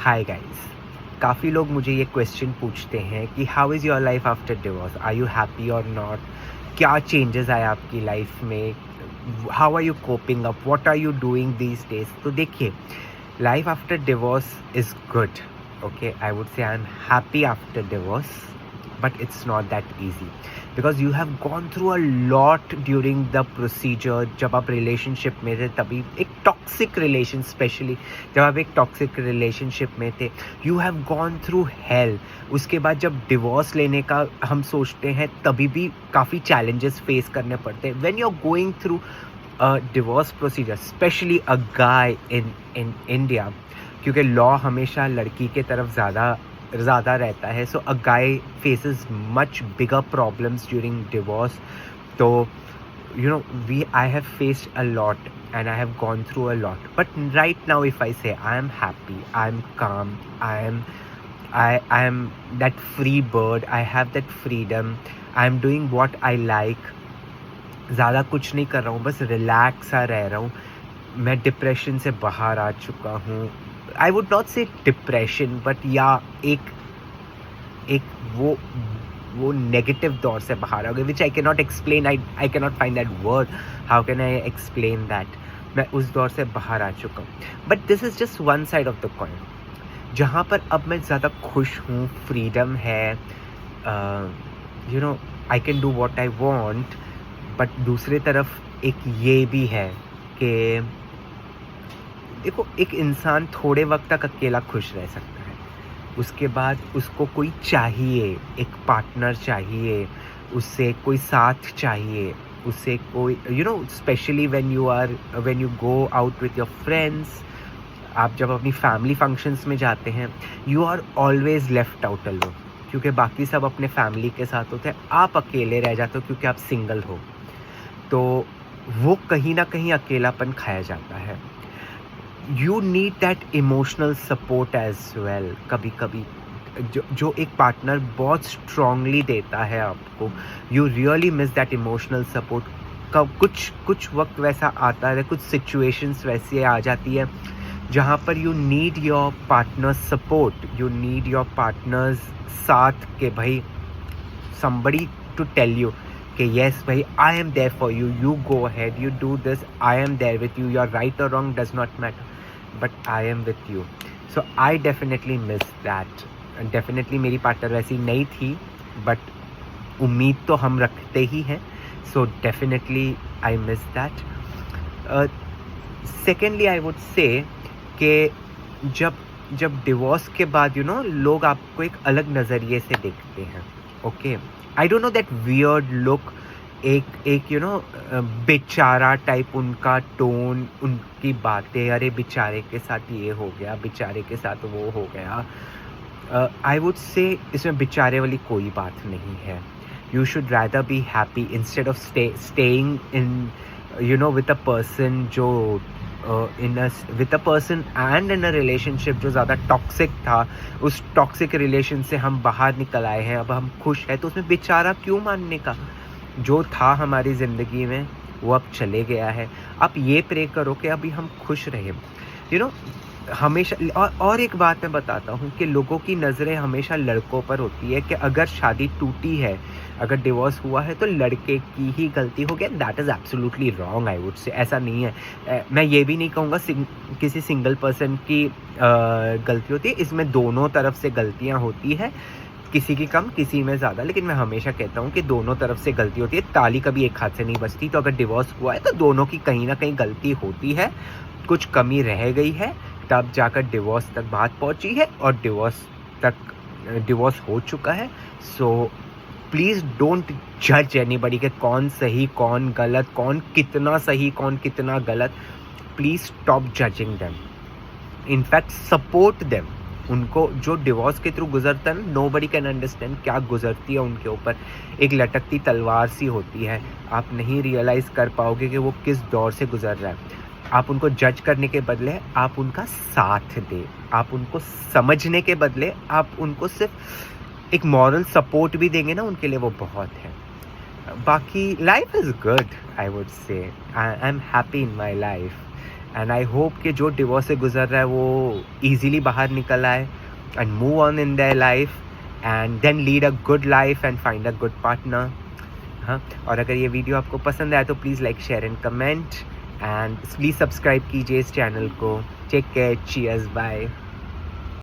Hi guys. काफ़ी लोग मुझे ये क्वेश्चन पूछते हैं कि how is your life after divorce, are you happy और नॉट, क्या चेंजेस आए आपकी लाइफ में, how are you coping up, what are you doing these days. तो देखिए, life after divorce is good, okay, I would say I am happy after divorce, but it's not that easy because you have gone through a lot during the procedure। जब आप relationship में थे तभी एक toxic relation, specially जब आप एक toxic relationship में थे, you have gone through hell. उसके बाद जब डिवोर्स लेने का हम सोचते हैं तभी भी काफ़ी चैलेंजेस फेस करने पड़ते हैं when you are going through a divorce procedure, specially a guy in India, क्योंकि लॉ हमेशा लड़की के तरफ ज़्यादा रहता है। So a guy faces much bigger problems during divorce. तो you know I have faced a lot and I have gone through a lot, but right now if I say I am happy, I am calm, I am that free bird, I have that freedom, I am doing what I like। ज़्यादा कुछ नहीं कर रहा हूँ, बस relax सा रह रहा हूँ। मैं डिप्रेशन से बाहर आ चुका हूँ। आई वुड नॉट से डिप्रेशन, बट या एक एक वो नेगेटिव दौर से बाहर आ गए, which I can not explain, I can not find that word, how can I explain that. मैं उस दौर से बाहर आ चुका हूँ, but this is just one side of the coin, जहाँ पर अब मैं ज़्यादा खुश हूँ, फ्रीडम है, you know I can do what I want. But दूसरी तरफ एक ये भी है कि देखो, एक इंसान थोड़े वक्त तक अकेला खुश रह सकता है, उसके बाद उसको कोई चाहिए, एक पार्टनर चाहिए, उससे कोई साथ चाहिए, उससे कोई specially when you go out with your friends, आप जब अपनी फैमिली फंक्शंस में जाते हैं, you are always left out alone, क्योंकि बाकी सब अपने फैमिली के साथ होते हैं, आप अकेले रह जाते हो क्योंकि आप सिंगल हो। तो वो कहीं ना कहीं अकेलापन खाया जाता है। You need that emotional support as well. कभी कभी जो एक पार्टनर बहुत स्ट्रांगली देता है आपको, you really miss that emotional support. कुछ वक्त वैसा आता है, कुछ सिचुएशंस वैसी आ जाती है जहाँ पर you need your partner support, you need your partners साथ के भाई, somebody to tell you कि yes भाई, I am there for you, you go ahead, you do this, I am there with you, you're right or wrong does not matter, but I am with you। So I definitely miss that। Definitely मेरी partner वैसी नहीं थी, but उम्मीद तो हम रखते ही हैं, so definitely I miss that। Secondly I would say कि जब डिवोर्स के बाद लोग आपको एक अलग नज़रिए से देखते हैं, okay. I don't know that weird look, एक बेचारा टाइप उनका टोन, उनकी बातें, अरे बेचारे के साथ ये हो गया, बेचारे के साथ वो हो गया। आई वुड से इसमें बेचारे वाली कोई बात नहीं है। You should rather be happy instead of staying in with a person जो with a person and in a relationship जो ज़्यादा टॉक्सिक था। उस टॉक्सिक रिलेशन से हम बाहर निकल आए हैं, अब हम खुश हैं, तो उसमें बेचारा क्यों मानने का। जो था हमारी ज़िंदगी में वो अब चले गया है। आप ये प्रे करो कि अभी हम खुश रहें। हमेशा और एक बात मैं बताता हूँ कि लोगों की नज़रें हमेशा लड़कों पर होती है कि अगर शादी टूटी है, अगर डिवोर्स हुआ है तो लड़के की ही गलती हो गया। That is absolutely wrong, I would से। ऐसा नहीं है। मैं ये भी नहीं कहूँगा किसी सिंगल पर्सन की गलती होती है, इसमें दोनों तरफ से गलतियाँ होती है, किसी की कम किसी में ज़्यादा। लेकिन मैं हमेशा कहता हूँ कि दोनों तरफ से गलती होती है, ताली कभी एक हाथ से नहीं बजती। तो अगर डिवोर्स हुआ है तो दोनों की कहीं ना कहीं गलती होती है, कुछ कमी रह गई है, तब जाकर डिवोर्स तक बात पहुँची है और डिवोर्स हो चुका है। सो प्लीज़ डोंट जज एनीबडी कि कौन सही कौन गलत, कौन कितना सही कौन कितना गलत। Please stop judging them, in fact support them. उनको जो डिवोर्स के थ्रू गुजरता है ना, नोबडी कैन अंडरस्टैंड क्या गुजरती है उनके ऊपर। एक लटकती तलवार सी होती है, आप नहीं रियलाइज़ कर पाओगे कि वो किस दौर से गुजर रहा है। आप उनको जज करने के बदले आप उनका साथ दें, आप उनको समझने के बदले आप उनको सिर्फ एक मॉरल सपोर्ट भी देंगे ना, उनके लिए वो बहुत है। बाकी life is good, I would say. I am happy in my life and I hope कि जो डिवोर्स से गुजर रहा है वो ईजीली बाहर निकल आए and move on in their life and then lead a good life and find a good partner. हाँ, और अगर ये वीडियो आपको पसंद आए तो please like share and comment and please subscribe कीजिए इस चैनल को। Take care, cheers, bye.